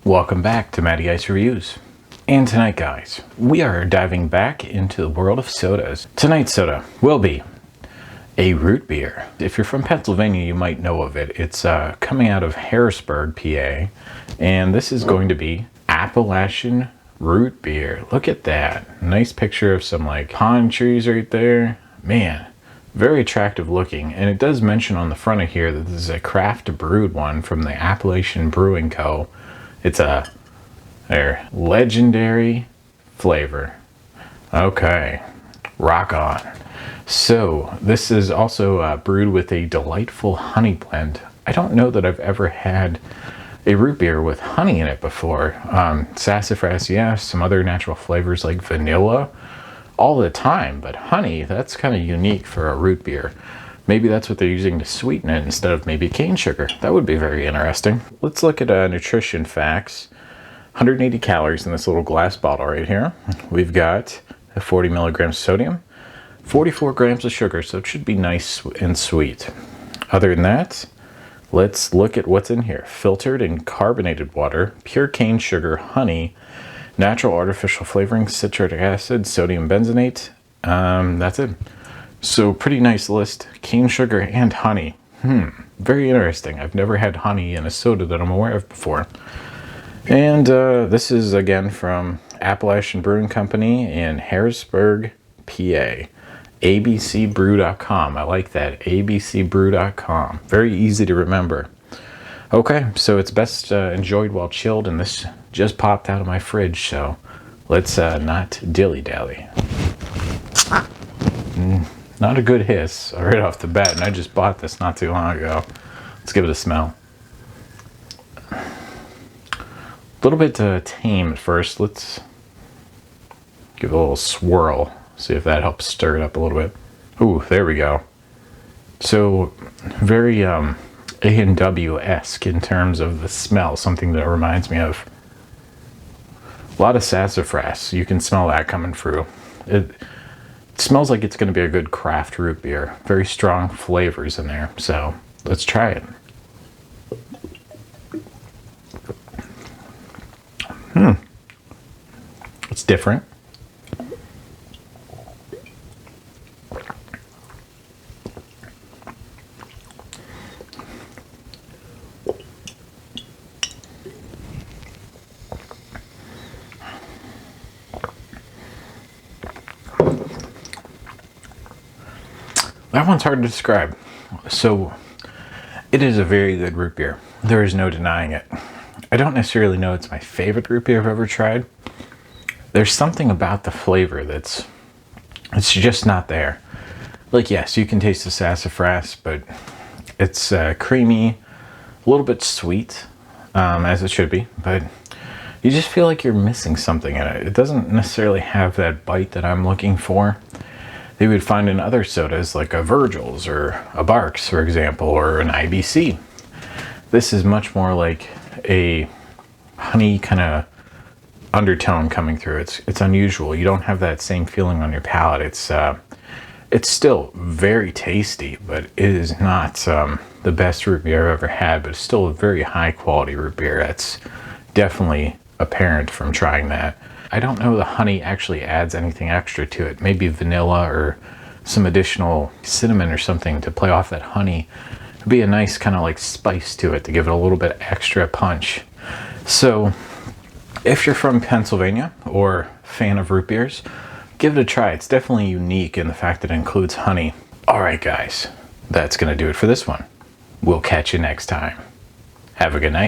Welcome back to Matty Ice Reviews. And tonight, guys, we are diving back into the world of sodas. Tonight's soda will be a root beer. If you're from Pennsylvania, you might know of it. It's coming out of Harrisburg, PA, and this is going to be Appalachian root beer. Look at that. Nice picture of some like pine trees right there. Man, very attractive looking. And it does mention on the front of here that this is a craft brewed one from the Appalachian Brewing Co. It's their legendary flavor. Okay, rock on. So this is also brewed with a delightful honey blend. I don't know that I've ever had a root beer with honey in it before. Sassafras, yes, some other natural flavors like vanilla all the time, but honey, that's kind of unique for a root beer. Maybe that's what they're using to sweeten it instead of maybe cane sugar. That would be very interesting. Let's look at nutrition facts. 180 calories in this little glass bottle right here. We've got 40 milligrams sodium, 44 grams of sugar, so it should be nice and sweet. Other than that, let's look at what's in here. Filtered and carbonated water, pure cane sugar, honey, natural artificial flavoring, citric acid, sodium benzoate. That's it. So pretty nice list. Cane sugar and honey. Very interesting. I've never had honey in a soda that I'm aware of before. And this is again from Appalachian Brewing Company in Harrisburg, PA. abcbrew.com. I like that. abcbrew.com. Very easy to remember. Okay, so it's best enjoyed while chilled, and this just popped out of my fridge, so let's not dilly-dally. Not a good hiss right off the bat, and I just bought this not too long ago. Let's give it a smell. A little bit tame at first. Let's give it a little swirl. See if that helps stir it up a little bit. Ooh, there we go. So very A&W-esque in terms of the smell. Something that reminds me of a lot of sassafras. You can smell that coming through. It smells like it's going to be a good craft root beer. Very strong flavors in there. So let's try it. It's different. That one's hard to describe. So it is a very good root beer. There is no denying it. I don't necessarily know it's my favorite root beer I've ever tried. There's something about the flavor it's just not there. Like, yes, you can taste the sassafras, but it's creamy, a little bit sweet, as it should be, but you just feel like you're missing something in it. It doesn't necessarily have that bite that I'm looking for. They would find in other sodas like a Virgil's or a Barks, for example, or an IBC. This is much more like a honey kind of undertone coming through. It's unusual. You don't have that same feeling on your palate. It's still very tasty, but it is not the best root beer I've ever had, but it's still a very high quality root beer. That's definitely apparent from trying that. I don't know the honey actually adds anything extra to it. Maybe vanilla or some additional cinnamon or something to play off that honey. It'd be a nice kind of like spice to it to give it a little bit extra punch. So if you're from Pennsylvania or fan of root beers, give it a try. It's definitely unique in the fact that it includes honey. All right, guys, that's going to do it for this one. We'll catch you next time. Have a good night.